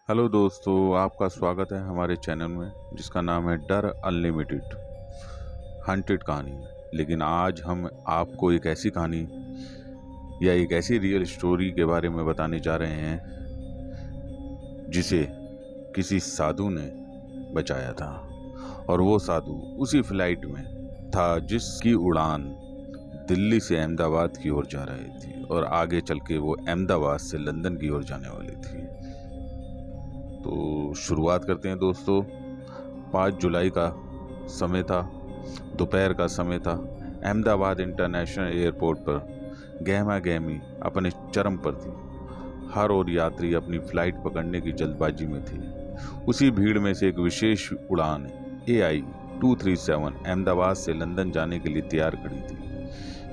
Hello दोस्तों, आपका स्वागत है हमारे चैनल में जिसका नाम है डर अनलिमिटेड हंटेड कहानी। लेकिन आज हम आपको एक ऐसी कहानी या एक ऐसी रियल स्टोरी के बारे में बताने जा रहे हैं जिसे किसी साधु ने बचाया था। और वो साधु उसी फ्लाइट में था जिसकी उड़ान दिल्ली से अहमदाबाद की ओर जा रही थी और आगे चल के वो अहमदाबाद से लंदन की ओर जाने वाली थी। तो शुरुआत करते हैं दोस्तों। 5 जुलाई का समय था, दोपहर का समय था। अहमदाबाद इंटरनेशनल एयरपोर्ट पर गहमा गहमी अपने चरम पर थी। हर और यात्री अपनी फ्लाइट पकड़ने की जल्दबाजी में थे। उसी भीड़ में से एक विशेष उड़ान AI 237 अहमदाबाद से लंदन जाने के लिए तैयार खड़ी थी।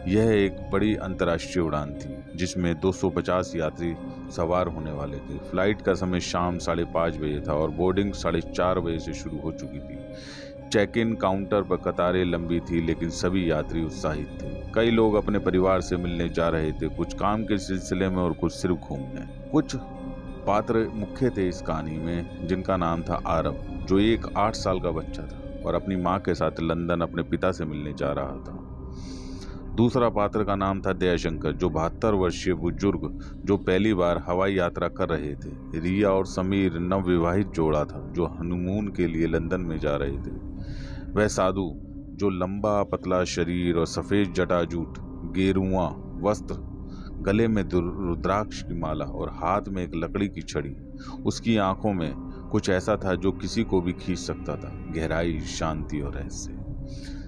यह एक बड़ी अंतर्राष्ट्रीय उड़ान थी जिसमें 250 यात्री सवार होने वाले थे। फ्लाइट का समय शाम 5:30 बजे था और बोर्डिंग 4:30 बजे से शुरू हो चुकी थी। चेक इन काउंटर पर कतारें लंबी थी, लेकिन सभी यात्री उत्साहित थे। कई लोग अपने परिवार से मिलने जा रहे थे, कुछ काम के सिलसिले में और कुछ सिर्फ घूमने। कुछ पात्र मुख्य थे इस कहानी में, जिनका नाम था आरव, जो एक 8 साल का बच्चा था और अपनी माँ के साथ लंदन अपने पिता से मिलने जा रहा था। दूसरा पात्र का नाम था दयाशंकर, जो 72 वर्षीय बुजुर्ग जो पहली बार हवाई यात्रा कर रहे थे। रिया और समीर नवविवाहित जोड़ा था जो हनीमून के लिए लंदन में जा रहे थे। वह साधु जो लंबा पतला शरीर और सफ़ेद जटाजूट, गेरुआ वस्त्र, गले में रुद्राक्ष की माला और हाथ में एक लकड़ी की छड़ी। उसकी आंखों में कुछ ऐसा था जो किसी को भी खींच सकता था, गहराई, शांति और रहस्य।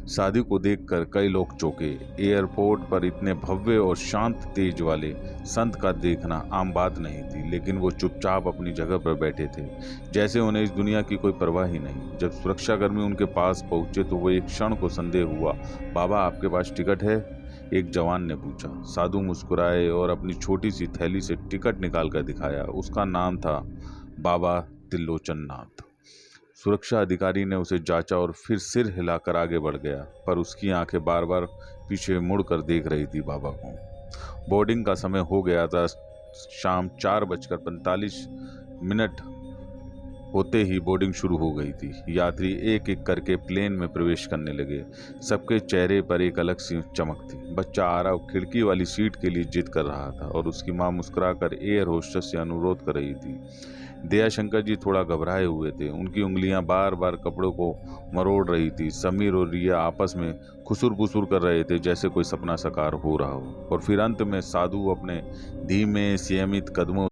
शादी को देखकर कई लोग चौंके। एयरपोर्ट पर इतने भव्य और शांत तेज वाले संत का देखना आम बात नहीं थी, लेकिन वो चुपचाप अपनी जगह पर बैठे थे, जैसे उन्हें इस दुनिया की कोई परवाह ही नहीं। जब सुरक्षाकर्मी उनके पास पहुंचे तो वो एक क्षण को संदेह हुआ। बाबा, आपके पास टिकट है? एक जवान ने पूछा। साधु मुस्कुराए और अपनी छोटी सी थैली से टिकट निकाल कर दिखाया। उसका नाम था बाबा त्रिलोचन नाथ। सुरक्षा अधिकारी ने उसे जांचा और फिर सिर हिलाकर आगे बढ़ गया, पर उसकी आंखें बार बार पीछे मुड़कर देख रही थी बाबा को। बोर्डिंग का समय हो गया था। शाम 4:45 होते ही बोर्डिंग शुरू हो गई थी। यात्री एक एक करके प्लेन में प्रवेश करने लगे। सबके चेहरे पर एक अलग सी चमक थी। बच्चा आरव खिड़की वाली सीट के लिए जिद कर रहा था और उसकी मां मुस्कुराकर एयर होस्टेस से अनुरोध कर रही थी। दयाशंकर जी थोड़ा घबराए हुए थे। उनकी उंगलियां बार बार कपड़ों को मरोड़ रही थी। समीर और रिया आपस में खुसुर पुसुर कर रहे थे, जैसे कोई सपना साकार हो रहा हो। और फिर अंत में साधु अपने धीमे संयमित कदमों